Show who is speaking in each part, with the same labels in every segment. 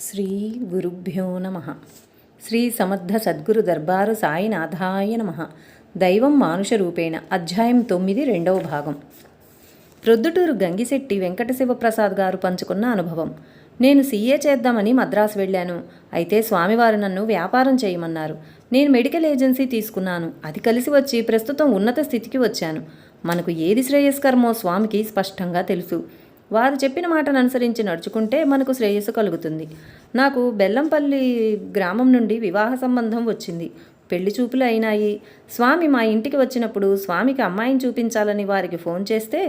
Speaker 1: శ్రీ గురుభ్యో నమ. శ్రీ సమర్థ సద్గురు దర్బారు సాయినాథాయ నమ. దైవం మానుష రూపేణ. అధ్యాయం 9, 2వ భాగం. ప్రొద్దుటూరు గంగిశెట్టి వెంకట శివప్రసాద్ గారు పంచుకున్న అనుభవం. నేను సీఏ చేద్దామని మద్రాసు వెళ్ళాను. అయితే స్వామివారు నన్ను వ్యాపారం చేయమన్నారు. నేను మెడికల్ ఏజెన్సీ తీసుకున్నాను. అది కలిసి వచ్చి ప్రస్తుతం ఉన్నత స్థితికి వచ్చాను. మనకు ఏది శ్రేయస్కరమో స్వామికి స్పష్టంగా తెలుసు. వారు చెప్పిన మాటను అనుసరించి నడుచుకుంటే మనకు శ్రేయస్సు కలుగుతుంది. నాకు బెల్లంపల్లి గ్రామం నుండి వివాహ సంబంధం వచ్చింది. పెళ్లి చూపులు అయినాయి. స్వామి మా ఇంటికి వచ్చినప్పుడు స్వామికి అమ్మాయిని చూపించాలని వారికి ఫోన్ చేస్తే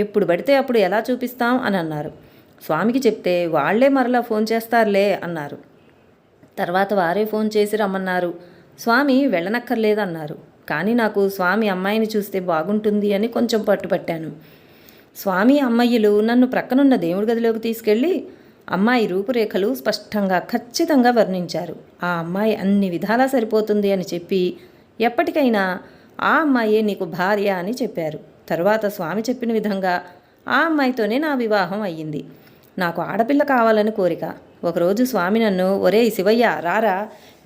Speaker 1: ఎప్పుడు పడితే అప్పుడు ఎలా చూపిస్తాం అని అన్నారు. స్వామికి చెప్తే వాళ్లే మరలా ఫోన్ చేస్తారులే అన్నారు. తర్వాత వారే ఫోన్ చేసి రమ్మన్నారు. స్వామి వెళ్ళనక్కర్లేదన్నారు. కానీ నాకు స్వామి అమ్మాయిని చూస్తే బాగుంటుంది అని కొంచెం పట్టుపట్టాను. స్వామి అమ్మయ్యలు నన్ను ప్రక్కనున్న దేవుడి గదిలోకి తీసుకెళ్ళి అమ్మాయి రూపురేఖలు స్పష్టంగా ఖచ్చితంగా వర్ణించారు. ఆ అమ్మాయి అన్ని విధాలా సరిపోతుంది అని చెప్పి ఎప్పటికైనా ఆ అమ్మాయే నీకు భార్య అని చెప్పారు. తరువాత స్వామి చెప్పిన విధంగా ఆ అమ్మాయితోనే నా వివాహం అయ్యింది. నాకు ఆడపిల్ల కావాలని కోరిక. ఒకరోజు స్వామి నన్ను, ఒరే శివయ్య రారా,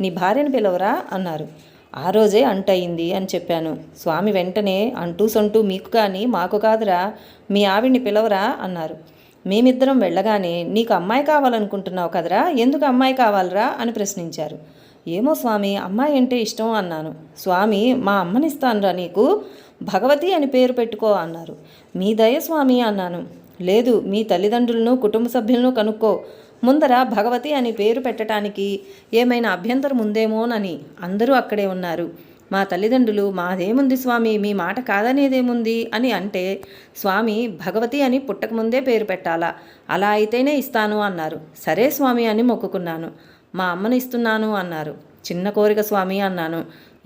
Speaker 1: నీ భార్యను పిలవరా అన్నారు. ఆ రోజే అంటయింది అని చెప్పాను. స్వామి వెంటనే, అంటూ సొంటూ మీకు కానీ మాకు కాదురా, మీ ఆవిడ్ని పిలవరా అన్నారు. మేమిద్దరం వెళ్ళగానే, నీకు అమ్మాయి కావాలనుకుంటున్నావు కదరా, ఎందుకు అమ్మాయి కావాలరా అని ప్రశ్నించారు. ఏమో స్వామి, అమ్మాయి అంటే ఇష్టం అన్నాను. స్వామి, మా అమ్మనిస్తానురా నీకు, భగవతి అని పేరు పెట్టుకో అన్నారు. మీ దయ స్వామి అన్నాను. లేదు, మీ తల్లిదండ్రులను కుటుంబ సభ్యులను కనుక్కో, ముందర భగవతి అని పేరు పెట్టడానికి ఏమైనా అభ్యంతరం ఉందేమోనని. అందరూ అక్కడే ఉన్నారు. మా తల్లిదండ్రులు, మాదేముంది స్వామి, మీ మాట కాదనేదేముంది అని అంటే, స్వామి భగవతి అని పుట్టకముందే పేరు పెట్టాలా, అలా అయితేనే ఇస్తాను అన్నారు. సరే స్వామి అని మొక్కుకున్నాను. మా అమ్మను ఇస్తున్నాను అన్నారు. చిన్న కోరిక స్వామి అన్నాను.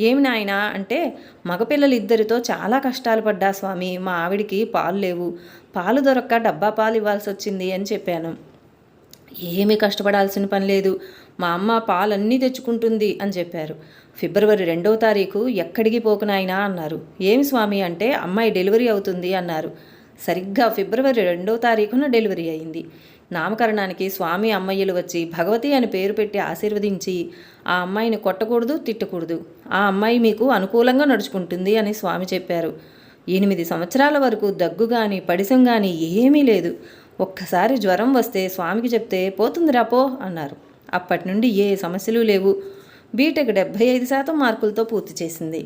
Speaker 1: ఏమి నాయనా అంటే, మగపిల్లలిద్దరితో చాలా కష్టాలు పడ్డా స్వామి, మా ఆవిడికి పాలు లేవు, పాలు దొరక్క డబ్బా పాలు ఇవ్వాల్సి వచ్చింది అని చెప్పాను. ఏమీ కష్టపడాల్సిన పని లేదు, మా అమ్మ పాలన్నీ తెచ్చుకుంటుంది అని చెప్పారు. ఫిబ్రవరి 2వ తారీఖు ఎక్కడికి పోకునాయినా అన్నారు. ఏమి స్వామి అంటే, అమ్మాయి డెలివరీ అవుతుంది అన్నారు. సరిగ్గా ఫిబ్రవరి 2వ తారీఖున డెలివరీ అయింది. నామకరణానికి స్వామి అమ్మయ్యలు వచ్చి భగవతి అని పేరు పెట్టి ఆశీర్వదించి, ఆ అమ్మాయిని కొట్టకూడదు, తిట్టకూడదు, ఆ అమ్మాయి మీకు అనుకూలంగా నడుచుకుంటుంది అని స్వామి చెప్పారు. 8 సంవత్సరాల వరకు దగ్గు కానీ పడిసం కానీ ఏమీ లేదు. ఒక్కసారి జ్వరం వస్తే స్వామికి చెప్తే పోతుందిరా పో అన్నారు. అప్పటి నుండి ఏ సమస్యలు లేవు. బీటెక్ 75% మార్కులతో పూర్తి చేసింది.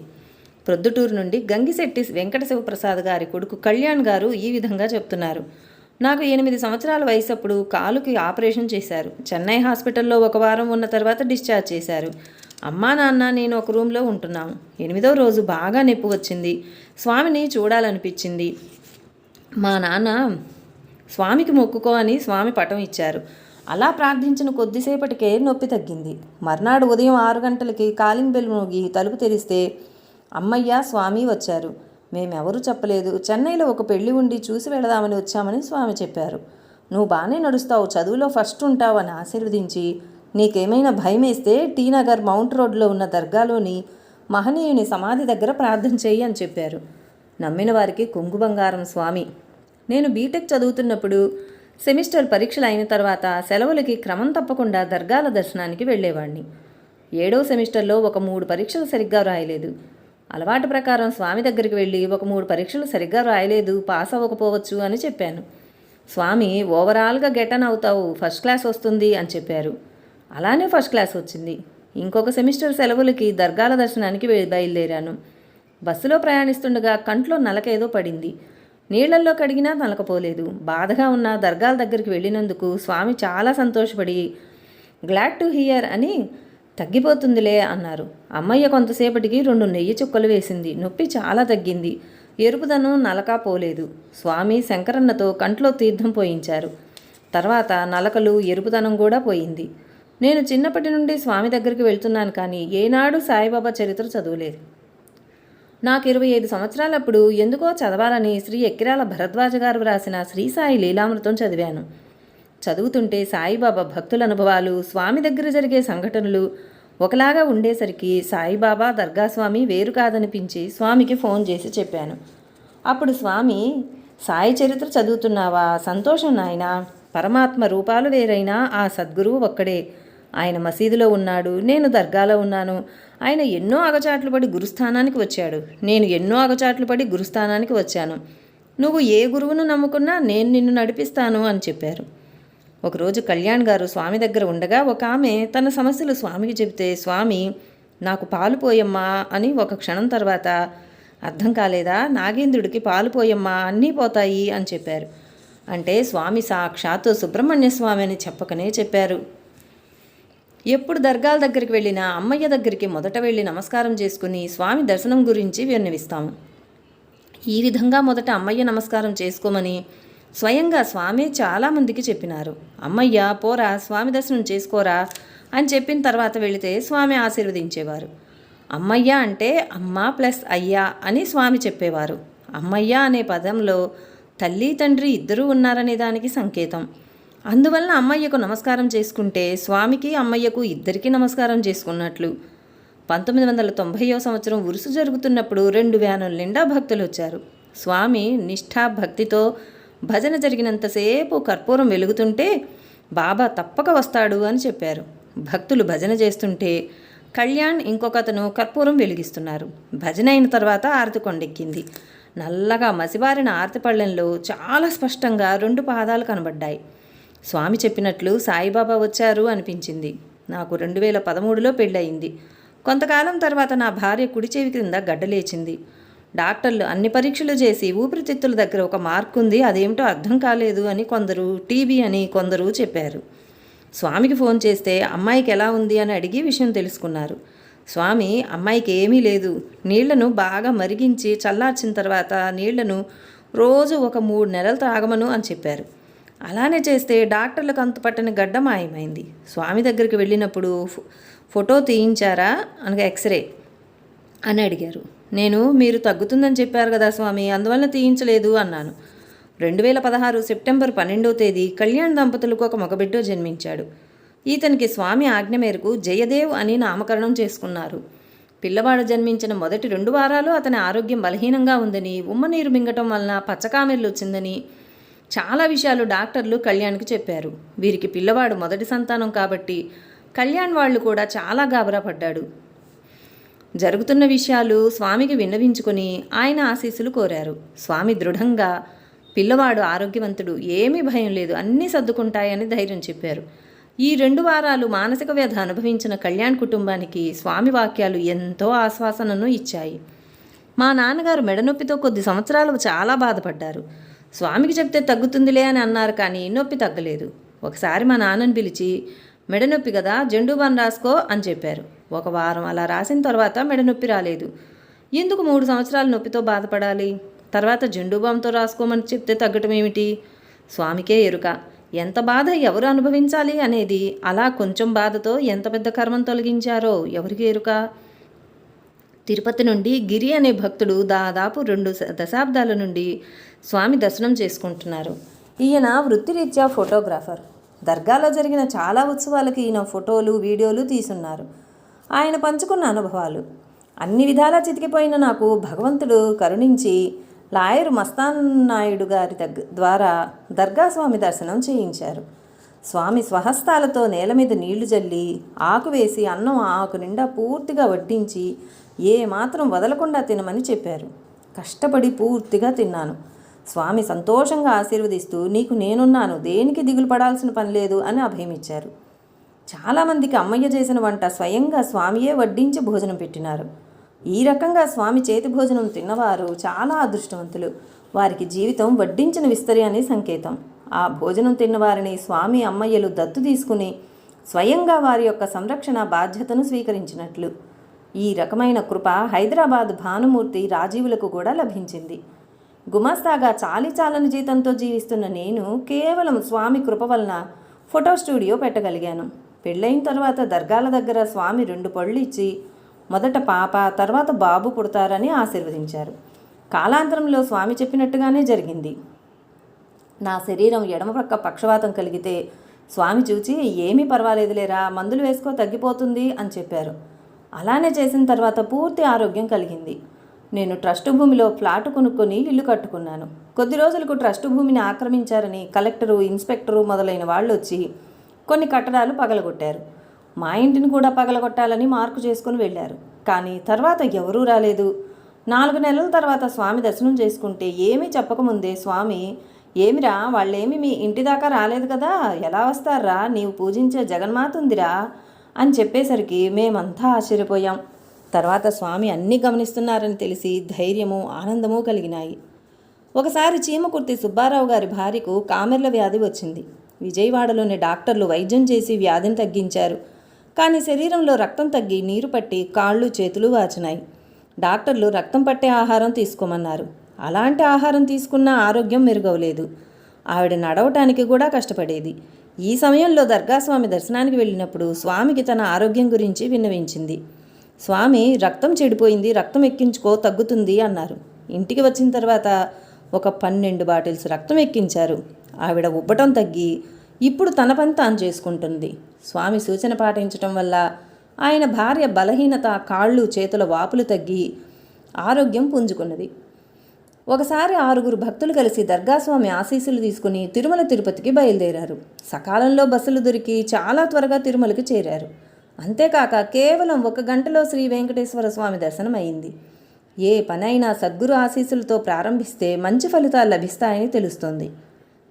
Speaker 1: ప్రొద్దుటూరు నుండి గంగిశెట్టి వెంకట శివప్రసాద్ గారి కొడుకు కళ్యాణ్ గారు ఈ విధంగా చెప్తున్నారు. నాకు 8 సంవత్సరాల వయసప్పుడు కాలుకి ఆపరేషన్ చేశారు. చెన్నై హాస్పిటల్లో 1 వారం ఉన్న తర్వాత డిశ్చార్జ్ చేశారు. అమ్మా నాన్న నేను ఒక రూమ్లో ఉంటున్నాము. 8వ రోజు బాగా నొప్పి వచ్చింది. స్వామిని చూడాలనిపించింది. మా నాన్న స్వామికి మొక్కుకో అని స్వామి పటం ఇచ్చారు. అలా ప్రార్థించిన కొద్దిసేపటికే నొప్పి తగ్గింది. మర్నాడు ఉదయం 6 గంటలకి కాలింగ్ బెల్ మోగి తలుపు తెరిస్తే అమ్మయ్య స్వామి వచ్చారు. మేమెవరూ చెప్పలేదు. చెన్నైలో ఒక పెళ్లి ఉండి చూసి వెళదామని వచ్చామని స్వామి చెప్పారు. నువ్వు బాగానే నడుస్తావు, చదువులో ఫస్ట్ ఉంటావు అని ఆశీర్వదించి, నీకేమైనా భయం వేస్తే టీనగర్ మౌంట్ రోడ్లో ఉన్న దర్గాలోని మహనీయుని సమాధి దగ్గర ప్రార్థన చేయి అని చెప్పారు. నమ్మిన వారికి కొంగు బంగారం స్వామి. నేను బీటెక్ చదువుతున్నప్పుడు సెమిస్టర్ పరీక్షలు అయిన తర్వాత సెలవులకి క్రమం తప్పకుండా దర్గాల దర్శనానికి వెళ్ళేవాడిని. 7వ సెమిస్టర్లో ఒక 3 పరీక్షలు సరిగ్గా రాయలేదు. అలవాటు ప్రకారం స్వామి దగ్గరికి వెళ్ళి, ఒక 3 పరీక్షలు సరిగ్గా రాయలేదు, పాస్ అవ్వకపోవచ్చు అని చెప్పాను. స్వామి, ఓవరాల్గా గెటన్ అవుతావు, ఫస్ట్ క్లాస్ వస్తుంది అని చెప్పారు. అలానే ఫస్ట్ క్లాస్ వచ్చింది. ఇంకొక సెమిస్టర్ సెలవులకి దర్గాల దర్శనానికి బయలుదేరాను. బస్సులో ప్రయాణిస్తుండగా కంట్లో నలకేదో పడింది. నీళ్లల్లో కడిగినా నలకపోలేదు. బాధగా ఉన్న దర్గాల దగ్గరికి వెళ్ళినందుకు స్వామి చాలా సంతోషపడి, గ్లాడ్ టు హియర్ అని, తగ్గిపోతుందిలే అన్నారు. అమ్మయ్య కొంతసేపటికి 2 నెయ్యి చుక్కలు వేసింది. నొప్పి చాలా తగ్గింది. ఎరుపుదనం నలకా పోలేదు. స్వామి శంకరన్నతో కంట్లో తీర్థం పోయించారు. తర్వాత నలకలు ఎరుపుదనం కూడా పోయింది. నేను చిన్నప్పటి నుండి స్వామి దగ్గరికి వెళ్తున్నాను, కానీ ఏనాడు సాయిబాబా చరిత్ర చదవలేదు. నాకు 25 సంవత్సరాలప్పుడు ఎందుకో చదవాలని శ్రీ ఎక్కిరాల భరద్వాజ గారు వ్రాసిన శ్రీ సాయి లీలామృతం చదివాను. చదువుతుంటే సాయిబాబా భక్తుల అనుభవాలు, స్వామి దగ్గర జరిగే సంఘటనలు ఒకలాగా ఉండేసరికి సాయిబాబా దర్గా స్వామి వేరు కాదనిపించి స్వామికి ఫోన్ చేసి చెప్పాను. అప్పుడు స్వామి, సాయి చరిత్ర చదువుతున్నావా, సంతోషం నాయనా, పరమాత్మ రూపాలు వేరైనా ఆ సద్గురువు ఒక్కడే. ఆయన మసీదులో ఉన్నాడు, నేను దర్గాలో ఉన్నాను. ఆయన ఎన్నో అగచాట్లు పడి గురుస్థానానికి వచ్చాడు, నేను ఎన్నో అగచాట్లు పడి గురుస్థానానికి వచ్చాను. నువ్వు ఏ గురువును నమ్ముకున్నా నేను నిన్ను నడిపిస్తాను అని చెప్పారు. ఒకరోజు కళ్యాణ్ గారు స్వామి దగ్గర ఉండగా ఒక ఆమె తన సమస్యలు స్వామికి చెబితే స్వామి నాకు పాలు పోయమ్మా అని ఒక క్షణం తర్వాత అర్థం కాలేదా, నాగేంద్రుడికి పాలు పోయమ్మా అన్నీ పోతాయి అని చెప్పారు. అంటే స్వామి సాక్షాత్తు సుబ్రహ్మణ్య స్వామి అని చెప్పకనే చెప్పారు. ఎప్పుడు దర్గాల దగ్గరికి వెళ్ళినా అమ్మయ్య దగ్గరికి మొదట వెళ్ళి నమస్కారం చేసుకుని స్వామి దర్శనం గురించి విన్నవిస్తాము. ఈ విధంగా మొదట అమ్మయ్య నమస్కారం చేసుకోమని స్వయంగా స్వామి చాలామందికి చెప్పినారు. అమ్మయ్య పోరా స్వామి దర్శనం చేసుకోరా అని చెప్పిన తర్వాత వెళితే స్వామి ఆశీర్వదించేవారు. అమ్మయ్య అంటే అమ్మ ప్లస్ అయ్యా అని స్వామి చెప్పేవారు. అమ్మయ్య అనే పదంలో తల్లి తండ్రి ఇద్దరూ ఉన్నారనే దానికి సంకేతం. అందువలన అమ్మయ్యకు నమస్కారం చేసుకుంటే స్వామికి అమ్మయ్యకు ఇద్దరికీ నమస్కారం చేసుకున్నట్లు. 1990వ సంవత్సరం ఉరుసు జరుగుతున్నప్పుడు 2 వ్యానుల నిండా భక్తులు వచ్చారు. స్వామి నిష్ఠా భక్తితో భజన జరిగినంతసేపు కర్పూరం వెలుగుతుంటే బాబా తప్పక వస్తాడు అని చెప్పారు. భక్తులు భజన చేస్తుంటే కళ్యాణ్ ఇంకొకతను కర్పూరం వెలిగిస్తున్నారు. భజన అయిన తర్వాత ఆరతి కొండెక్కింది. నల్లగా మసిబారిన ఆరతి పళ్ళెంలో చాలా స్పష్టంగా 2 పాదాలు కనబడ్డాయి. స్వామి చెప్పినట్లు సాయిబాబా వచ్చారు అనిపించింది. నాకు 2013లో పెళ్ళయింది. కొంతకాలం తర్వాత నా భార్య కుడి చెవి క్రింద గడ్డలేచింది. డాక్టర్లు అన్ని పరీక్షలు చేసి ఊపిరితిత్తుల దగ్గర ఒక మార్కు ఉంది, అదేమిటో అర్థం కాలేదు అని కొందరు, టీబీ అని కొందరు చెప్పారు. స్వామికి ఫోన్ చేస్తే అమ్మాయికి ఎలా ఉంది అని అడిగి విషయం తెలుసుకున్నారు. స్వామి అమ్మాయికి ఏమీ లేదు, నీళ్లను బాగా మరిగించి చల్లార్చిన తర్వాత నీళ్లను రోజు ఒక 3 నెలలు తాగమను అని చెప్పారు. అలానే చేస్తే డాక్టర్లకు అంతుపట్టని గడ్డ మాయమైంది. స్వామి దగ్గరికి వెళ్ళినప్పుడు ఫోటో తీయించారా అనగా ఎక్స్రే అని అడిగారు. నేను మీరు తగ్గుతుందని చెప్పారు కదా స్వామి, అందువలన తీయించలేదు అన్నాను. 2016 సెప్టెంబర్ 12వ తేదీ కళ్యాణ్ దంపతులకు ఒక మగబిడ్డ జన్మించాడు. ఈతనికి స్వామి ఆజ్ఞ మేరకు జయదేవ్ అని నామకరణం చేసుకున్నారు. పిల్లవాడు జన్మించిన మొదటి 2 వారాలు అతని ఆరోగ్యం బలహీనంగా ఉందని, ఉమ్మనీరు మింగటం వలన పచ్చకామెర్లు వచ్చిందని చాలా విషయాలు డాక్టర్లు కళ్యాణ్కి చెప్పారు. వీరికి పిల్లవాడు మొదటి సంతానం కాబట్టి కళ్యాణ్ వాళ్ళు కూడా చాలా గాబరా పడ్డాడు. జరుగుతున్న విషయాలు స్వామికి విన్నవించుకొని ఆయన ఆశీస్సులు కోరారు. స్వామి దృఢంగా పిల్లవాడు ఆరోగ్యవంతుడు, ఏమీ భయం లేదు, అన్నీ సర్దుకుంటాయని ధైర్యం చెప్పారు. ఈ 2 వారాలు మానసిక వ్యధ అనుభవించిన కళ్యాణ్ కుటుంబానికి స్వామి వాక్యాలు ఎంతో ఆశ్వాసనను ఇచ్చాయి. మా నాన్నగారు మెడనొప్పితో కొద్ది సంవత్సరాలు చాలా బాధపడ్డారు. స్వామికి చెప్తే తగ్గుతుందిలే అని అన్నారు, కానీ నొప్పి తగ్గలేదు. ఒకసారి మా నాన్నని పిలిచి మెడనొప్పి కదా జెండు బామ్ రాసుకో అని చెప్పారు. 1 వారం అలా రాసిన తర్వాత మెడనొప్పి రాలేదు. ఎందుకు 3 సంవత్సరాలు నొప్పితో బాధపడాలి? తర్వాత జెండు బామ్తో రాసుకోమని చెప్తే తగ్గటం ఏమిటి? స్వామికే ఎరుక. ఎంత బాధ ఎవరు అనుభవించాలి అనేది. అలా కొంచెం బాధతో ఎంత పెద్ద కర్మం తొలగించారో ఎవరికి ఎరుక. తిరుపతి నుండి గిరి అనే భక్తుడు దాదాపు 2 దశాబ్దాల నుండి స్వామి దర్శనం చేసుకుంటున్నారు. ఈయన వృత్తిరీత్యా ఫోటోగ్రాఫర్. దర్గాలో జరిగిన చాలా ఉత్సవాలకి ఈయన ఫోటోలు వీడియోలు తీసున్నారు. ఆయన పంచుకున్న అనుభవాలు. అన్ని విధాలా చితికిపోయిన నాకు భగవంతుడు కరుణించి లాయరు మస్తాన్ నాయుడు గారి ద్వారా దర్గా స్వామి దర్శనం చేయించారు. స్వామి స్వహస్తాలతో నేల మీద నీళ్లు జల్లి ఆకు వేసి అన్నం ఆకు నిండా పూర్తిగా వడ్డించి ఏమాత్రం వదలకుండా తినమని చెప్పారు. కష్టపడి పూర్తిగా తిన్నాను. స్వామి సంతోషంగా ఆశీర్వదిస్తూ నీకు నేనున్నాను, దేనికి దిగులు పడాల్సిన పని లేదు అని అభయమిచ్చారు. చాలామందికి అమ్మయ్య చేసిన వంట స్వయంగా స్వామియే వడ్డించి భోజనం పెట్టినారు. ఈ రకంగా స్వామి చేతి భోజనం తిన్నవారు చాలా అదృష్టవంతులు. వారికి జీవితం వడ్డించిన విస్తరి అనే సంకేతం. ఆ భోజనం తిన్నవారిని స్వామి అమ్మయ్యలు దత్తు తీసుకుని స్వయంగా వారి యొక్క సంరక్షణ బాధ్యతను స్వీకరించినట్లు. ఈ రకమైన కృప హైదరాబాద్ భానుమూర్తి రాజీవులకు కూడా లభించింది. గుమాస్తాగా చాలని జీతంతో జీవిస్తున్న నేను కేవలం స్వామి కృప వలన ఫోటో స్టూడియో పెట్టగలిగాను. పెళ్ళైన తర్వాత దర్గాల దగ్గర స్వామి 2 పళ్ళు ఇచ్చి మొదట పాప తర్వాత బాబు పుడతారని ఆశీర్వదించారు. కాలాంతరంలో స్వామి చెప్పినట్టుగానే జరిగింది. నా శరీరం ఎడమ ప్రక్క పక్షవాతం కలిగితే స్వామి చూచి ఏమీ పర్వాలేదులేరా, మందులు వేసుకో తగ్గిపోతుంది అని చెప్పారు. అలానే చేసిన తర్వాత పూర్తి ఆరోగ్యం కలిగింది. నేను ట్రస్టు భూమిలో ఫ్లాటు కొనుక్కొని ఇల్లు కట్టుకున్నాను. కొద్ది రోజులకు ట్రస్టు భూమిని ఆక్రమించారని కలెక్టరు, ఇన్స్పెక్టరు మొదలైన వాళ్ళు వచ్చి కొన్ని కట్టడాలు పగలగొట్టారు. మా ఇంటిని కూడా పగలగొట్టాలని మార్కు చేసుకుని వెళ్ళారు. కానీ తర్వాత ఎవరూ రాలేదు. 4 నెలల తర్వాత స్వామి దర్శనం చేసుకుంటే ఏమీ చెప్పకముందే స్వామి, ఏమిరా వాళ్ళేమి మీ ఇంటి దాకా రాలేదు కదా, ఎలా వస్తారా, నీవు పూజించే జగన్మాత ఉందిరా అని చెప్పేసరికి మేమంతా ఆశ్చర్యపోయాం. తర్వాత స్వామి అన్నీ గమనిస్తున్నారని తెలిసి ధైర్యము, ఆనందము కలిగినాయి. ఒకసారి చీమకుర్తి సుబ్బారావు గారి భార్యకు కామెర్ల వ్యాధి వచ్చింది. విజయవాడలోని డాక్టర్లు వైద్యం చేసి వ్యాధిని తగ్గించారు. కానీ శరీరంలో రక్తం తగ్గి నీరు పట్టి కాళ్ళు చేతులు వాచినాయి. డాక్టర్లు రక్తం పట్టే ఆహారం తీసుకోమన్నారు. అలాంటి ఆహారం తీసుకున్న ఆరోగ్యం మెరుగవలేదు. ఆవిడ నడవటానికి కూడా కష్టపడేది. ఈ సమయంలో దర్గాస్వామి దర్శనానికి వెళ్ళినప్పుడు స్వామికి తన ఆరోగ్యం గురించి విన్నవించింది. స్వామి, రక్తం చెడిపోయింది, రక్తం ఎక్కించుకో, తగ్గుతుంది అన్నారు. ఇంటికి వచ్చిన తర్వాత ఒక 12 బాటిల్స్ రక్తం ఎక్కించారు. ఆవిడ ఉబ్బటం తగ్గి ఇప్పుడు తన పని తాను చేసుకుంటుంది. స్వామి సూచన పాటించటం వల్ల ఆయన భార్య బలహీనత, కాళ్ళు చేతుల వాపులు తగ్గి ఆరోగ్యం పుంజుకున్నది. ఒకసారి 6 భక్తులు కలిసి దర్గాస్వామి ఆశీస్సులు తీసుకుని తిరుమల తిరుపతికి బయలుదేరారు. సకాలంలో బస్సులు దొరికి చాలా త్వరగా తిరుమలకి చేరారు. అంతేకాక కేవలం 1 గంటలో శ్రీ వెంకటేశ్వర స్వామి దర్శనం అయింది. ఏ పనైనా సద్గురు ఆశీస్సులతో ప్రారంభిస్తే మంచి ఫలితాలు లభిస్తాయని తెలుస్తోంది.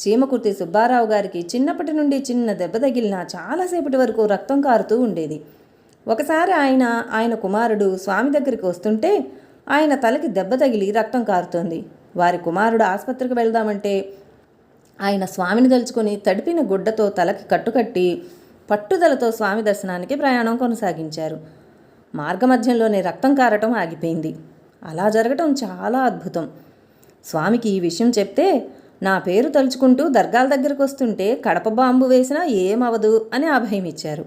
Speaker 1: చీమకుర్తి సుబ్బారావు గారికి చిన్నప్పటి నుండి చిన్న దెబ్బ తగిలినా చాలాసేపటి వరకు రక్తం కారుతూ ఉండేది. ఒకసారి ఆయన కుమారుడు స్వామి దగ్గరికి వస్తుంటే ఆయన తలకి దెబ్బ తగిలి రక్తం కారుతోంది. వారి కుమారుడు ఆసుపత్రికి వెళ్దామంటే ఆయన స్వామిని తలుచుకొని తడిపిన గుడ్డతో తలకి కట్టుకట్టి పట్టుదలతో స్వామి దర్శనానికి ప్రయాణం కొనసాగించారు. మార్గమధ్యంలోనే రక్తం కారటం ఆగిపోయింది. అలా జరగటం చాలా అద్భుతం. స్వామికి ఈ విషయం చెప్తే, నా పేరు తలుచుకుంటూ దర్గాల దగ్గరకు వస్తుంటే కడప బాంబు వేసినా ఏమవదు అని అభయం ఇచ్చారు.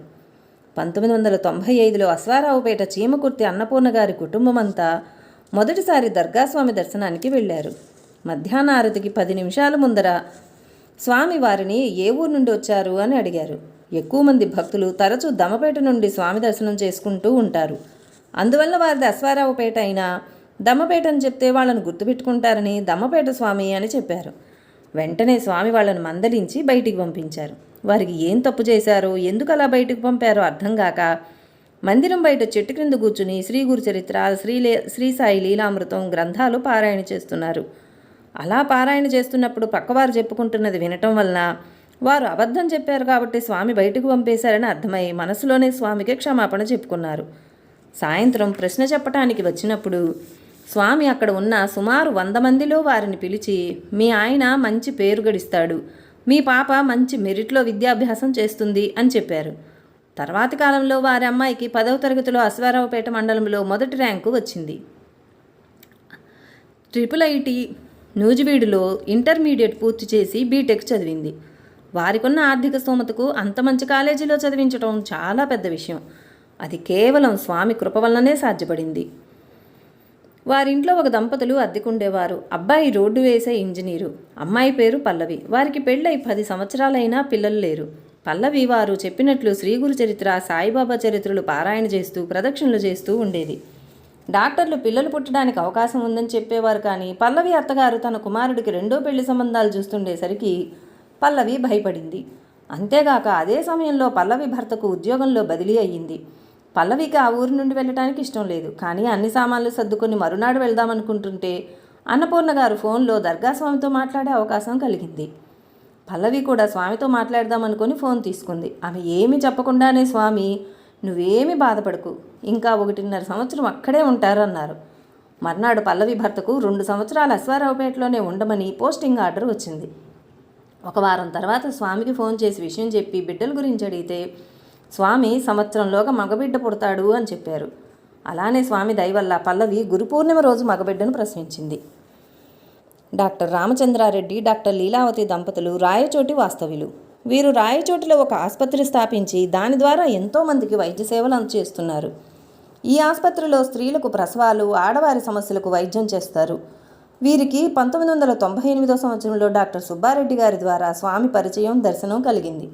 Speaker 1: 1995లో అశ్వారావుపేట చీమకుర్తి అన్నపూర్ణ గారి కుటుంబమంతా మొదటిసారి దర్గాస్వామి దర్శనానికి వెళ్ళారు. మధ్యాహ్న ఆరతికి 10 నిమిషాల ముందర స్వామి వారిని ఏ ఊరు నుండి వచ్చారు అని అడిగారు. ఎక్కువ మంది భక్తులు తరచూ దమ్మపేట నుండి స్వామి దర్శనం చేసుకుంటూ ఉంటారు. అందువల్ల వారిది అశ్వారావుపేట అయినా దమ్మపేట అని చెప్తే వాళ్ళను గుర్తుపెట్టుకుంటారని దమ్మపేట స్వామి అని చెప్పారు. వెంటనే స్వామి వాళ్ళను మందలించి బయటికి పంపించారు. వారికి ఏం తప్పు చేశారో, ఎందుకు అలా బయటకు పంపారో అర్థం కాక మందిరం బయట చెట్టు క్రింద కూర్చుని శ్రీ గురు చరిత్ర, శ్రీ సాయి లీలామృతం గ్రంథాలు పారాయణ చేస్తున్నారు. అలా పారాయణ చేస్తున్నప్పుడు పక్కవారు చెప్పుకుంటున్నది వినటం వలన వారు అబద్ధం చెప్పారు కాబట్టి స్వామి బయటకు పంపేశారని అర్థమై మనసులోనే స్వామికి క్షమాపణ చెప్పుకున్నారు. సాయంత్రం ప్రశ్న చెప్పటానికి వచ్చినప్పుడు స్వామి అక్కడ ఉన్న సుమారు 100 మందిలో వారిని పిలిచి, మీ ఆయన మంచి పేరు గడిస్తాడు, మీ పాప మంచి మెరిట్లో విద్యాభ్యాసం చేస్తుంది అని చెప్పారు. తర్వాతి కాలంలో వారి అమ్మాయికి 10వ తరగతిలో అశ్వారావుపేట మండలంలో మొదటి ర్యాంకు వచ్చింది. IIIT నూజివీడులో ఇంటర్మీడియట్ పూర్తి చేసి బీటెక్ చదివింది. వారికున్న ఆర్థిక స్తోమతకు అంత మంచి కాలేజీలో చదివించడం చాలా పెద్ద విషయం. అది కేవలం స్వామి కృప వల్లనే సాధ్యపడింది. వారింట్లో ఒక దంపతులు అద్దెకుండేవారు. అబ్బాయి రోడ్డు వేసే ఇంజనీరు, అమ్మాయి పేరు పల్లవి. వారికి పెళ్ళై 10 సంవత్సరాలైనా పిల్లలు లేరు. పల్లవి వారు చెప్పినట్లు శ్రీ గురు చరిత్ర, సాయిబాబా చరిత్రలు పారాయణ చేస్తూ ప్రదక్షిణలు చేస్తూ ఉండేది. డాక్టర్లు పిల్లలు పుట్టడానికి అవకాశం ఉందని చెప్పేవారు. కానీ పల్లవి అత్తగారు తన కుమారుడికి 2వ పెళ్లి సంబంధాలు చూస్తుండేసరికి పల్లవి భయపడింది. అంతేగాక అదే సమయంలో పల్లవి భర్తకు ఉద్యోగంలో బదిలీ అయ్యింది. పల్లవికి ఆ ఊరి నుండి వెళ్ళటానికి ఇష్టం లేదు. కానీ అన్ని సామాన్లు సర్దుకొని మరునాడు వెళ్దామనుకుంటుంటే అన్నపూర్ణ గారు ఫోన్లో దర్గాస్వామితో మాట్లాడే అవకాశం కలిగింది. పల్లవి కూడా స్వామితో మాట్లాడదామనుకొని ఫోన్ తీసుకుంది. ఆమె ఏమీ చెప్పకుండానే స్వామి, నువ్వేమీ బాధపడకు, ఇంకా 1.5 సంవత్సరం అక్కడే ఉంటారన్నారు. మర్నాడు పల్లవి భర్తకు 2 సంవత్సరాలు అశ్వారావుపేటలోనే ఉండమని పోస్టింగ్ ఆర్డర్ వచ్చింది. 1 వారం తర్వాత స్వామికి ఫోన్ చేసి విషయం చెప్పి బిడ్డల గురించి అడిగితే స్వామి సంవత్సరంలోగా మగబిడ్డ పుడతాడు అని చెప్పారు. అలానే స్వామి దయవల్ల పల్లవి గురు పూర్ణిమ రోజు మగబిడ్డను ప్రసవించింది. డాక్టర్ రామచంద్రారెడ్డి, డాక్టర్ లీలావతి దంపతులు రాయచోటి వాస్తవ్యులు. వీరు రాయచోటిలో ఒక ఆసుపత్రి స్థాపించి దాని ద్వారా ఎంతోమందికి వైద్య సేవలు అందజేస్తున్నారు. ఈ ఆసుపత్రిలో స్త్రీలకు ప్రసవాలు, ఆడవారి సమస్యలకు వైద్యం చేస్తారు. వీరికి 1998 సంవత్సరంలో డాక్టర్ సుబ్బారెడ్డి గారి ద్వారా స్వామి పరిచయం, దర్శనం కలిగింది.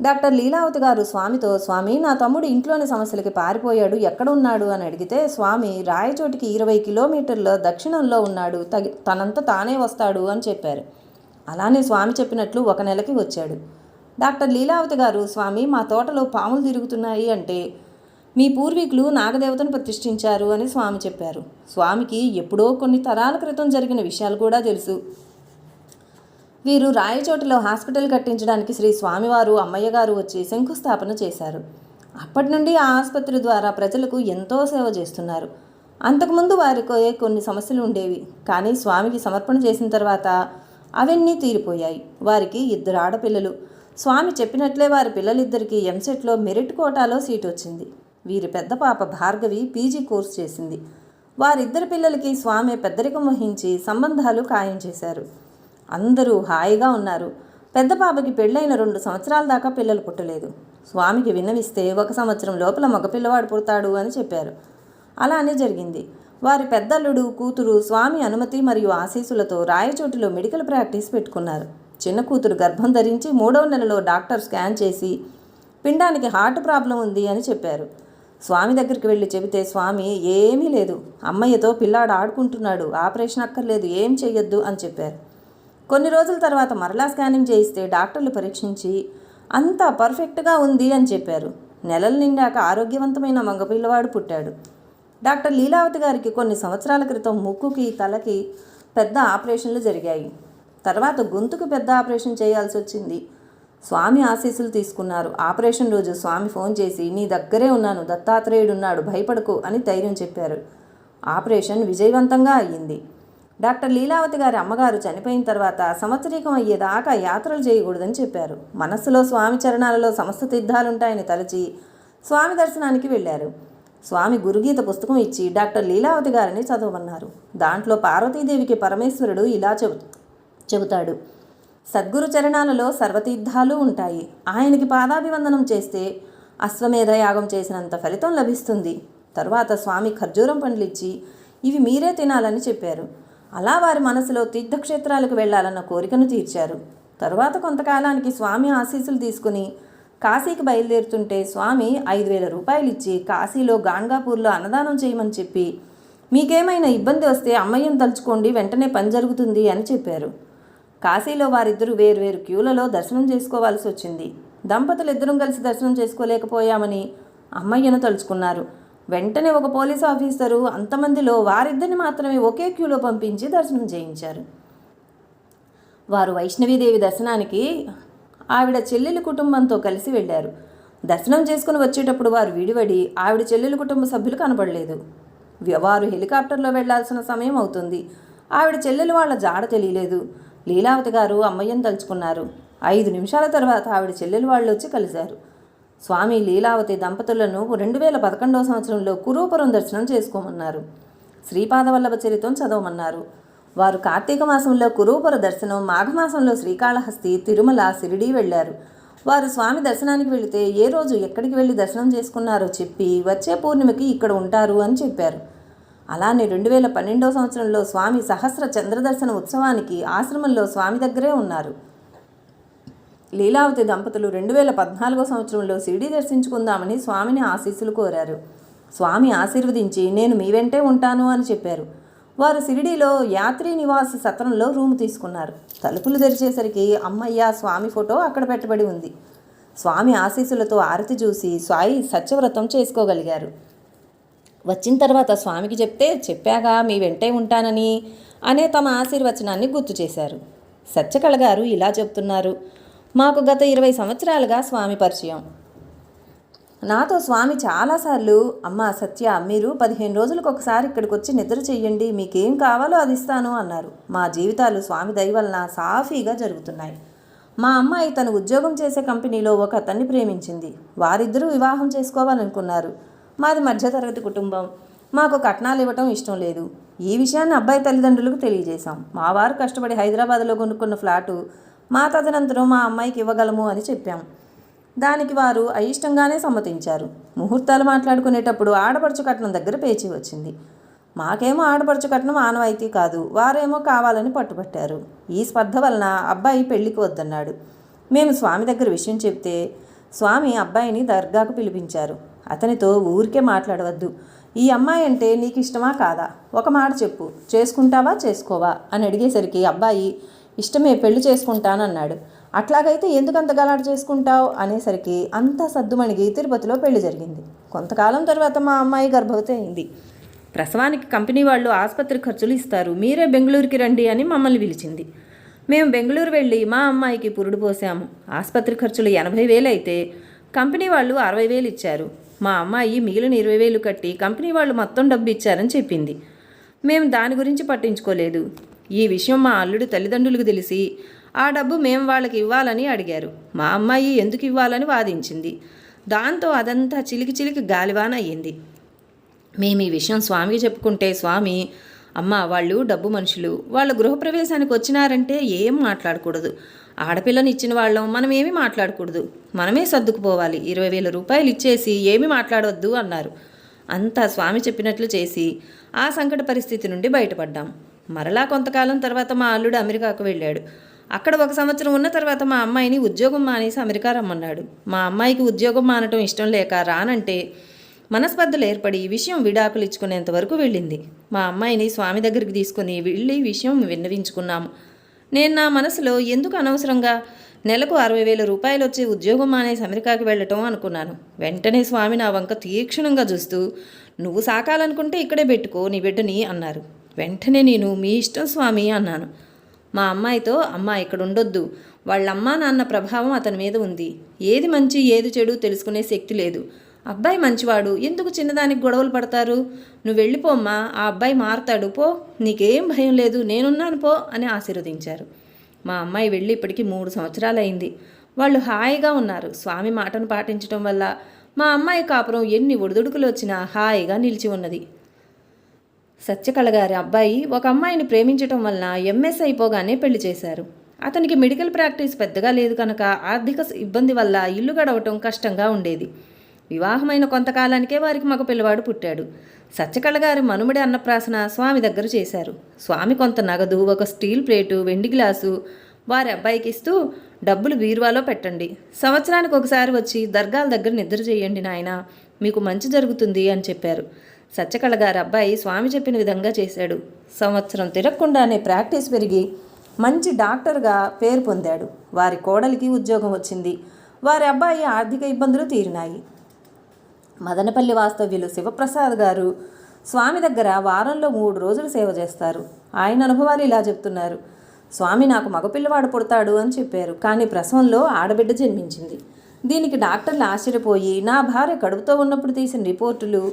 Speaker 1: డాక్టర్ లీలావతి గారు స్వామితో, స్వామి నా తమ్ముడు ఇంట్లోని సమస్యలకి పారిపోయాడు, ఎక్కడ ఉన్నాడు అని అడిగితే స్వామి రాయచోటికి 20 కిలోమీటర్ల దక్షిణంలో ఉన్నాడు, తనంత తానే వస్తాడు అని చెప్పారు. అలానే స్వామి చెప్పినట్లు 1 నెలకి వచ్చాడు. డాక్టర్ లీలావతి గారు, స్వామి మా తోటలో పాములు తిరుగుతున్నాయి అంటే మీ పూర్వీకులు నాగదేవతను ప్రతిష్ఠించారు అని స్వామి చెప్పారు. స్వామికి ఎప్పుడో కొన్ని తరాల క్రితం జరిగిన విషయాలు కూడా తెలుసు. వీరు రాయచోటిలో హాస్పిటల్ కట్టించడానికి శ్రీ స్వామివారు అమ్మయ్య గారు వచ్చి శంకుస్థాపన చేశారు. అప్పటి నుండి ఆ ఆసుపత్రి ద్వారా ప్రజలకు ఎంతో సేవ చేస్తున్నారు. అంతకుముందు వారికి కొన్ని సమస్యలు ఉండేవి, కానీ స్వామికి సమర్పణ చేసిన తర్వాత అవన్నీ తీరిపోయాయి. వారికి 2 ఆడపిల్లలు. స్వామి చెప్పినట్లే వారి పిల్లలిద్దరికీ ఎంసెట్లో మెరిట్ కోటాలో సీట్ వచ్చింది. వీరి పెద్ద పాప భార్గవి పీజీ కోర్సు చేసింది. వారిద్దరి పిల్లలకి స్వామి పెద్దరికం వహించి సంబంధాలు ఖాయం చేశారు. అందరూ హాయిగా ఉన్నారు. పెద్ద పాపకి పెళ్ళైన 2 సంవత్సరాల దాకా పిల్లలు పుట్టలేదు. స్వామికి విన్నవిస్తే 1 సంవత్సరం లోపల మగపిల్లవాడు పుడతాడు అని చెప్పారు. అలానే జరిగింది. వారి పెద్దల్లుడు కూతురు స్వామి అనుమతి మరియు ఆశీస్సులతో రాయచోటిలో మెడికల్ ప్రాక్టీస్ పెట్టుకున్నారు. చిన్న కూతురు గర్భం ధరించి 3వ నెలలో డాక్టర్ స్కాన్ చేసి పిండానికి హార్ట్ ప్రాబ్లం ఉంది అని చెప్పారు. స్వామి దగ్గరికి వెళ్ళి చెబితే స్వామి ఏమీ లేదు, అమ్మయ్యతో పిల్లాడు ఆడుకుంటున్నాడు, ఆపరేషన్ అక్కర్లేదు, ఏం చెయ్యొద్దు అని చెప్పారు. కొన్ని రోజుల తర్వాత మరలా స్కానింగ్ చేయిస్తే డాక్టర్లు పరీక్షించి అంతా పర్ఫెక్ట్గా ఉంది అని చెప్పారు. నెలలు నిండాక ఆరోగ్యవంతమైన మగపిల్లవాడు పుట్టాడు. డాక్టర్ లీలావతి గారికి కొన్ని సంవత్సరాల క్రితం ముక్కుకి తలకి పెద్ద ఆపరేషన్లు జరిగాయి. తర్వాత గొంతుకు పెద్ద ఆపరేషన్ చేయాల్సి వచ్చింది. స్వామి ఆశీస్సులు తీసుకున్నారు. ఆపరేషన్ రోజు స్వామి ఫోన్ చేసి నీ దగ్గరే ఉన్నాను, దత్తాత్రేయుడున్నాడు, భయపడకు అని ధైర్యం చెప్పారు. ఆపరేషన్ విజయవంతంగా అయ్యింది. డాక్టర్ లీలావతి గారి అమ్మగారు చనిపోయిన తర్వాత సంవత్సరీకం అయ్యేదాకా యాత్రలు చేయకూడదని చెప్పారు. మనస్సులో స్వామి చరణాలలో సమస్త తీర్థాలుంటాయని తలచి స్వామి దర్శనానికి వెళ్ళారు. స్వామి గురుగీత పుస్తకం ఇచ్చి డాక్టర్ లీలావతి గారిని చదవమన్నారు. దాంట్లో పార్వతీదేవికి పరమేశ్వరుడు ఇలా చెబుతాడు, సద్గురు చరణాలలో సర్వతీర్థాలు ఉంటాయి. ఆయనకి పాదాభివందనం చేస్తే అశ్వమేధ యాగం చేసినంత ఫలితం లభిస్తుంది. తర్వాత స్వామి ఖర్జూరం పండ్లు ఇచ్చి ఇవి మీరే తినాలని చెప్పారు. అలా వారి మనసులో తీర్థక్షేత్రాలకు వెళ్లాలన్న కోరికను తీర్చారు. తరువాత కొంతకాలానికి స్వామి ఆశీస్సులు తీసుకుని కాశీకి బయలుదేరుతుంటే స్వామి 5,000 రూపాయలు ఇచ్చి కాశీలో గాన్గాపూర్లో అన్నదానం చేయమని చెప్పి మీకేమైనా ఇబ్బంది వస్తే అమ్మయ్యను తలుచుకోండి, వెంటనే పని జరుగుతుంది అని చెప్పారు. కాశీలో వారిద్దరూ వేర్వేరు క్యూలలో దర్శనం చేసుకోవాల్సి వచ్చింది. దంపతులు ఇద్దరం కలిసి దర్శనం చేసుకోలేకపోయామని అమ్మయ్యను తలుచుకున్నారు. వెంటనే ఒక పోలీసు ఆఫీసరు అంతమందిలో వారిద్దరిని మాత్రమే ఒకే క్యూలో పంపించి దర్శనం చేయించారు. వారు వైష్ణవీదేవి దర్శనానికి ఆవిడ చెల్లెలి కుటుంబంతో కలిసి వెళ్ళారు. దర్శనం చేసుకుని వచ్చేటప్పుడు వారు విడివడి ఆవిడ చెల్లెలి కుటుంబ సభ్యులు కనపడలేదు. వారు హెలికాప్టర్లో వెళ్లాల్సిన సమయం అవుతుంది. ఆవిడ చెల్లెలు వాళ్ళ జాడ తెలియలేదు. లీలావతి గారు అమ్మయ్యను తలుచుకున్నారు. 5 నిమిషాల తర్వాత ఆవిడ చెల్లెలు వాళ్ళు వచ్చి కలిశారు. స్వామి లీలావతి దంపతులను 2011వ సంవత్సరంలో కురూపురం దర్శనం చేసుకోమన్నారు. శ్రీపాదవల్లభ చరిత్రం చదవమన్నారు. వారు కార్తీక మాసంలో కురూపుర దర్శనం, మాఘమాసంలో శ్రీకాళహస్తి, తిరుమల, షిరిడీ వెళ్లారు. వారు స్వామి దర్శనానికి వెళితే ఏ రోజు ఎక్కడికి వెళ్ళి దర్శనం చేసుకున్నారో చెప్పి వచ్చే పూర్ణిమకి ఇక్కడ ఉంటారు అని చెప్పారు. అలానే 2012వ సంవత్సరంలో స్వామి సహస్ర చంద్రదర్శన ఉత్సవానికి ఆశ్రమంలో స్వామి దగ్గరే ఉన్నారు. లీలావతి దంపతులు 2014వ సంవత్సరంలో షిరిడీ దర్శించుకుందామని స్వామిని ఆశీస్సులు కోరారు. స్వామి ఆశీర్వదించి నేను మీ వెంటే ఉంటాను అని చెప్పారు. వారు షిరిడీలో యాత్రీ నివాస్ సత్రంలో రూము తీసుకున్నారు. తలుపులు తెరిచేసరికి అమ్మయ్య స్వామి ఫోటో అక్కడ పెట్టబడి ఉంది. స్వామి ఆశీస్సులతో ఆరతి చూసి స్వామి సత్యవ్రతం చేసుకోగలిగారు. వచ్చిన తర్వాత స్వామికి చెప్పాగా మీ వెంటే ఉంటానని అనే తమ ఆశీర్వచనాన్ని గుర్తు చేశారు. సత్యకళ గారు ఇలా చెప్తున్నారు, మాకు గత 20 సంవత్సరాలుగా స్వామి పరిచయం. నాతో స్వామి చాలాసార్లు అమ్మా సత్య మీరు 15 రోజులకు ఒకసారి ఇక్కడికి వచ్చి నిద్ర చెయ్యండి, మీకేం కావాలో అది ఇస్తాను అన్నారు. మా జీవితాలు స్వామి దయ వలన సాఫీగా జరుగుతున్నాయి. మా అమ్మాయి తను ఉద్యోగం చేసే కంపెనీలో ఒక అతన్ని ప్రేమించింది. వారిద్దరూ వివాహం చేసుకోవాలనుకున్నారు. మాది మధ్యతరగతి కుటుంబం. మాకు కట్నాలు ఇవ్వటం ఇష్టం లేదు. ఈ విషయాన్ని అబ్బాయి తల్లిదండ్రులకు తెలియజేశాం. మా వారు కష్టపడి హైదరాబాద్లో కొనుక్కున్న ఫ్లాటు మా తదనంతరం మా అమ్మాయికి ఇవ్వగలము అని చెప్పాం. దానికి వారు అయిష్టంగానే సమ్మతించారు. ముహూర్తాలు మాట్లాడుకునేటప్పుడు ఆడపడుచు కట్నం దగ్గర పేచీ వచ్చింది. మాకేమో ఆడపడుచు కట్నం ఆనవాయితీ కాదు, వారేమో కావాలని పట్టుబట్టారు. ఈ స్పర్ధ వలన అబ్బాయి పెళ్లికి వద్దన్నాడు. మేము స్వామి దగ్గర విషయం చెప్తే స్వామి అబ్బాయిని దర్గాకు పిలిపించారు. అతనితో ఊరికే మాట్లాడవద్దు, ఈ అమ్మాయి అంటే నీకు ఇష్టమా కాదా, ఒక మాట చెప్పు, చేసుకుంటావా చేసుకోవా అని అడిగేసరికి అబ్బాయి ఇష్టమే, పెళ్లి చేసుకుంటానన్నాడు. అట్లాగైతే ఎందుకంత గలాట చేసుకుంటావు అనేసరికి అంతా సద్దుమణిగి తిరుపతిలో పెళ్లి జరిగింది. కొంతకాలం తర్వాత మా అమ్మాయి గర్భవతి అయింది. ప్రసవానికి కంపెనీ వాళ్ళు ఆసుపత్రి ఖర్చులు ఇస్తారు, మీరే బెంగళూరుకి రండి అని మమ్మల్ని పిలిచింది. మేము బెంగళూరు వెళ్ళి మా అమ్మాయికి పురుడు పోసాము. ఆసుపత్రి ఖర్చులు 80,000 అయితే కంపెనీ వాళ్ళు 60,000 ఇచ్చారు. మా అమ్మాయి మిగిలిన 20,000 కట్టి కంపెనీ వాళ్ళు మొత్తం డబ్బు ఇచ్చారని చెప్పింది. మేము దాని గురించి పట్టించుకోలేదు. ఈ విషయం మా అల్లుడి తల్లిదండ్రులకు తెలిసి ఆ డబ్బు మేము వాళ్ళకి ఇవ్వాలని అడిగారు. మా అమ్మాయి ఎందుకు ఇవ్వాలని వాదించింది. దాంతో అదంతా చిలికి చిలికి గాలివాన అయ్యింది. మేము ఈ విషయం స్వామికి చెప్పుకుంటే స్వామి, అమ్మ వాళ్ళు డబ్బు మనుషులు, వాళ్ళ గృహప్రవేశానికి వచ్చినారంటే ఏం మాట్లాడకూడదు, ఆడపిల్లని ఇచ్చిన వాళ్ళం మనం ఏమీ మాట్లాడకూడదు, మనమే సర్దుకుపోవాలి, 20,000 రూపాయలు ఇచ్చేసి ఏమీ మాట్లాడవద్దు అన్నారు. అంతా స్వామి చెప్పినట్లు చేసి ఆ సంకట పరిస్థితి నుండి బయటపడ్డాం. మరలా కొంతకాలం తర్వాత మా అల్లుడు అమెరికాకు వెళ్ళాడు. అక్కడ 1 సంవత్సరం ఉన్న తర్వాత మా అమ్మాయిని ఉద్యోగం మానేసి అమెరికా రమ్మన్నాడు. మా అమ్మాయికి ఉద్యోగం మానటం ఇష్టం లేక రానంటే మనస్పర్ధలు ఏర్పడి ఈ విషయం విడాకులు ఇచ్చుకునేంత వరకు వెళ్ళింది. మా అమ్మాయిని స్వామి దగ్గరికి తీసుకుని వెళ్ళి విషయం విన్నవించుకున్నాము. నేను నా మనసులో ఎందుకు అనవసరంగా నెలకు 60,000 రూపాయలు వచ్చే ఉద్యోగం మానేసి అమెరికాకి వెళ్ళటం అనుకున్నాను. వెంటనే స్వామి నా వంక తీక్షణంగా చూస్తూ, నువ్వు సాకాలనుకుంటే ఇక్కడే పెట్టుకో నీ బిడ్డని అన్నారు. వెంటనే నేను మీ ఇష్టం స్వామి అన్నాను. మా అమ్మాయితో, అమ్మ ఇక్కడ ఉండొద్దు, వాళ్ళమ్మా నాన్న ప్రభావం అతని మీద ఉంది, ఏది మంచి ఏది చెడు తెలుసుకునే శక్తి లేదు, అబ్బాయి మంచివాడు, ఎందుకు చిన్నదానికి గొడవలు పడతారు, నువ్వు వెళ్ళిపోమ్మా, ఆ అబ్బాయి మారుతాడు, పో, నీకేం భయం లేదు, నేనున్నాను పో అని ఆశీర్వదించారు. మా అమ్మాయి వెళ్ళి ఇప్పటికీ 3 సంవత్సరాలైంది. వాళ్ళు హాయిగా ఉన్నారు. స్వామి మాటను పాటించడం వల్ల మా అమ్మాయి కాపురం ఎన్ని ఒడిదుడుకులు వచ్చినా హాయిగా నిలిచి ఉన్నది. సత్యకళ గారి అబ్బాయి ఒక అమ్మాయిని ప్రేమించటం వలన ఎంఎస్ అయిపోగానే పెళ్లి చేశారు. అతనికి మెడికల్ ప్రాక్టీస్ పెద్దగా లేదు కనుక ఆర్థిక ఇబ్బంది వల్ల ఇల్లు గడవటం కష్టంగా ఉండేది. వివాహమైన కొంతకాలానికే వారికి మగ పిల్లవాడు పుట్టాడు. సత్యకళ గారి మనుమడి అన్నప్రాసన స్వామి దగ్గర చేశారు. స్వామి కొంత నగదు, ఒక స్టీల్ ప్లేటు, వెండి గ్లాసు వారి అబ్బాయికి ఇస్తూ, డబ్బులు బీరువాలో పెట్టండి, సంవత్సరానికి ఒకసారి వచ్చి దర్గాల దగ్గర నిద్ర చేయండి నాయనా, మీకు మంచి జరుగుతుంది అని చెప్పారు. సత్యకళ గారి అబ్బాయి స్వామి చెప్పిన విధంగా చేశాడు. సంవత్సరం తిరగకుండానే ప్రాక్టీస్ పెరిగి మంచి డాక్టర్గా పేరు పొందాడు. వారి కోడలికి ఉద్యోగం వచ్చింది. వారి అబ్బాయి ఆర్థిక ఇబ్బందులు తీరినాయి. మదనపల్లి వాస్తవ్యులు శివప్రసాద్ గారు స్వామి దగ్గర వారంలో 3 రోజులు సేవ చేస్తారు. ఆయన అనుభవాలు ఇలా చెప్తున్నారు. స్వామి నాకు మగపిల్లవాడు పుడతాడు అని చెప్పారు, కానీ ప్రసవంలో ఆడబిడ్డ జన్మించింది. దీనికి డాక్టర్లు ఆశ్చర్యపోయి నా భార్య కడుపుతో ఉన్నప్పుడు తీసిన రిపోర్టులు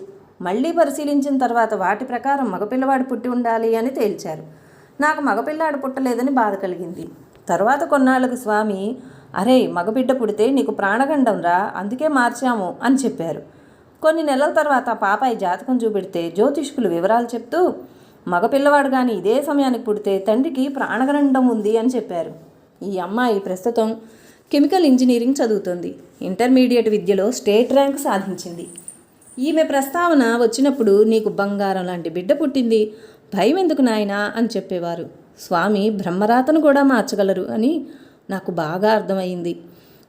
Speaker 1: మళ్ళీ పరిశీలించిన తర్వాత వాటి ప్రకారం మగపిల్లవాడు పుట్టి ఉండాలి అని తేల్చారు. నాకు మగపిల్లాడు పుట్టలేదని బాధ కలిగింది. తర్వాత కొన్నాళ్లకు స్వామి, అరే మగబిడ్డ పుడితే నీకు ప్రాణగండం రా, అందుకే మార్చాము అని చెప్పారు. కొన్ని నెలల తర్వాత పాపాయి జాతకం చూపెడితే జ్యోతిష్కులు వివరాలు చెప్తూ, మగపిల్లవాడు కానీ ఇదే సమయానికి పుడితే తండ్రికి ప్రాణగండం ఉంది అని చెప్పారు. ఈ అమ్మాయి ప్రస్తుతం కెమికల్ ఇంజనీరింగ్ చదువుతోంది. ఇంటర్మీడియట్ విద్యలో స్టేట్ ర్యాంక్ సాధించింది. ఈమె ప్రస్తావన వచ్చినప్పుడు నీకు బంగారం లాంటి బిడ్డ పుట్టింది, భయం ఎందుకు నాయనా అని చెప్పేవారు. స్వామి బ్రహ్మరాతను కూడా మార్చగలరు అని నాకు బాగా అర్థమైంది.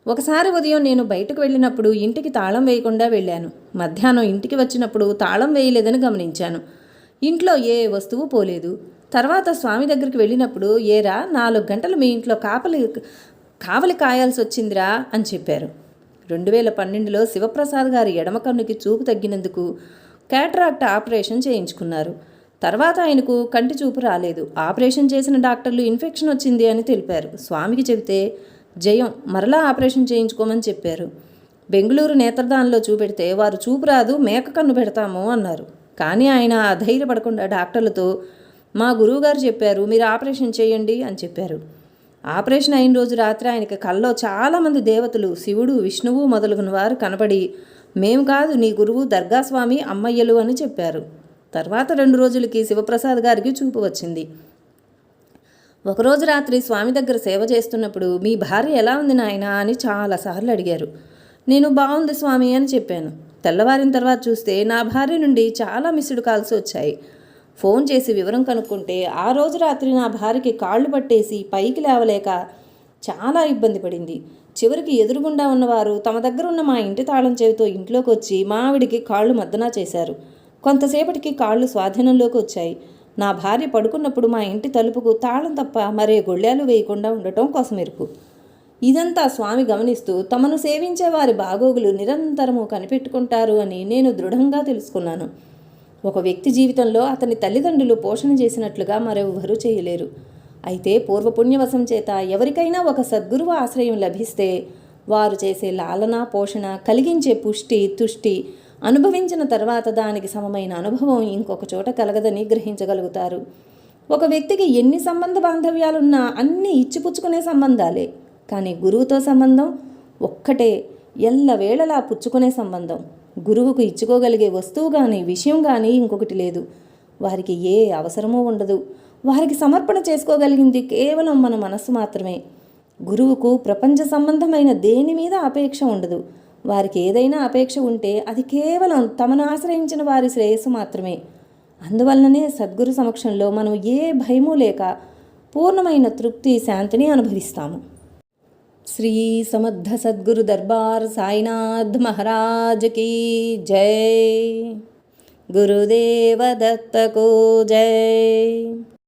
Speaker 1: ఒకసారి ఉదయం నేను బయటకు వెళ్ళినప్పుడు ఇంటికి తాళం వేయకుండా వెళ్ళాను. మధ్యాహ్నం ఇంటికి వచ్చినప్పుడు తాళం వేయలేదని గమనించాను. ఇంట్లో ఏ వస్తువు పోలేదు. తర్వాత స్వామి దగ్గరికి వెళ్ళినప్పుడు, ఏరా 4 గంటలు మీ ఇంట్లో కావలి కాయాల్సి వచ్చిందిరా అని చెప్పారు. 2012లో శివప్రసాద్ గారి ఎడమ కన్నుకి చూపు తగ్గినందుకు క్యాటరాక్ట్ ఆపరేషన్ చేయించుకున్నారు. తర్వాత ఆయనకు కంటి చూపు రాలేదు. ఆపరేషన్ చేసిన డాక్టర్లు ఇన్ఫెక్షన్ వచ్చింది అని తెలిపారు. స్వామికి చెబితే జయం, మరలా ఆపరేషన్ చేయించుకోమని చెప్పారు. బెంగళూరు నేత్రదానంలో చూపెడితే వారు చూపు రాదు, మేక కన్ను పెడతాము అన్నారు. కానీ ఆయన అధైర్యపడకుండా డాక్టర్లతో, మా గురువుగారు చెప్పారు మీరు ఆపరేషన్ చేయండి అని చెప్పారు. ఆపరేషన్ అయిన రోజు రాత్రి ఆయనకి కల్లో చాలామంది దేవతలు, శివుడు, విష్ణువు మొదలగున వారు కనపడి, మేము కాదు నీ గురువు దర్గాస్వామి అమ్మయ్యలు అని చెప్పారు. తర్వాత 2 రోజులకి శివప్రసాద్ గారికి చూపు వచ్చింది. ఒకరోజు రాత్రి స్వామి దగ్గర సేవ చేస్తున్నప్పుడు, మీ భార్య ఎలా ఉంది నాయనా అని చాలాసార్లు అడిగారు. నేను బాగుంది స్వామి అని చెప్పాను. తెల్లవారిన తర్వాత చూస్తే నా భార్య నుండి చాలా మిస్డ్ కాల్స్ వచ్చాయి. ఫోన్ చేసి వివరం కనుక్కుంటే, ఆ రోజు రాత్రి నా భార్యకి కాళ్ళు పట్టేసి పైకి లేవలేక చాలా ఇబ్బంది పడింది. చివరికి ఎదురుగుండా ఉన్నవారు తమ దగ్గర ఉన్న మా ఇంటి తాళం చెవితో ఇంట్లోకి వచ్చి మా ఆవిడికి కాళ్ళు మద్దనా చేశారు. కొంతసేపటికి కాళ్ళు స్వాధీనంలోకి వచ్చాయి. నా భార్య పడుకున్నప్పుడు మా ఇంటి తలుపుకు తాళం తప్ప మరే గొళ్ళాలు వేయకుండా ఉండటం కోసమెరుపు. ఇదంతా స్వామి గమనిస్తూ తమను సేవించే వారి బాగోగులు నిరంతరము కనిపెట్టుకుంటారు అని నేను దృఢంగా తెలుసుకున్నాను. ఒక వ్యక్తి జీవితంలో అతని తల్లిదండ్రులు పోషణ చేసినట్లుగా మరెవరూ చేయలేరు. అయితే పూర్వపుణ్యవశం చేత ఎవరికైనా ఒక సద్గురువు ఆశ్రయం లభిస్తే వారు చేసే లాలన పోషణ కలిగించే పుష్టి తుష్టి అనుభవించిన తర్వాత దానికి సమమైన అనుభవం ఇంకొక చోట కలగదని గ్రహించగలుగుతారు. ఒక వ్యక్తికి ఎన్ని సంబంధ బాంధవ్యాలున్నా అన్నీ ఇచ్చిపుచ్చుకునే సంబంధాలే. కానీ గురువుతో సంబంధం ఒక్కటే, ఎల్లవేళలా పుచ్చుకునే సంబంధం. గురువుకు ఇచ్చుకోగలిగే వస్తువు కానీ విషయం కానీ ఇంకొకటి లేదు. వారికి ఏ అవసరమూ ఉండదు. వారికి సమర్పణ చేసుకోగలిగింది కేవలం మన మనస్సు మాత్రమే. గురువుకు ప్రపంచ సంబంధమైన దేని మీద అపేక్ష ఉండదు. వారికి ఏదైనా అపేక్ష ఉంటే అది కేవలం తమను ఆశ్రయించిన వారి శ్రేయస్సు మాత్రమే. అందువలననే సద్గురు సమక్షంలో మనం ఏ భయమూ లేక పూర్ణమైన తృప్తి శాంతిని అనుభవిస్తాము. శ్రీ సమర్థ సద్గురు దర్బార్ సాయినాథ్ మహారాజ్ కీ జై. గురుదేవ దత్త కో జై.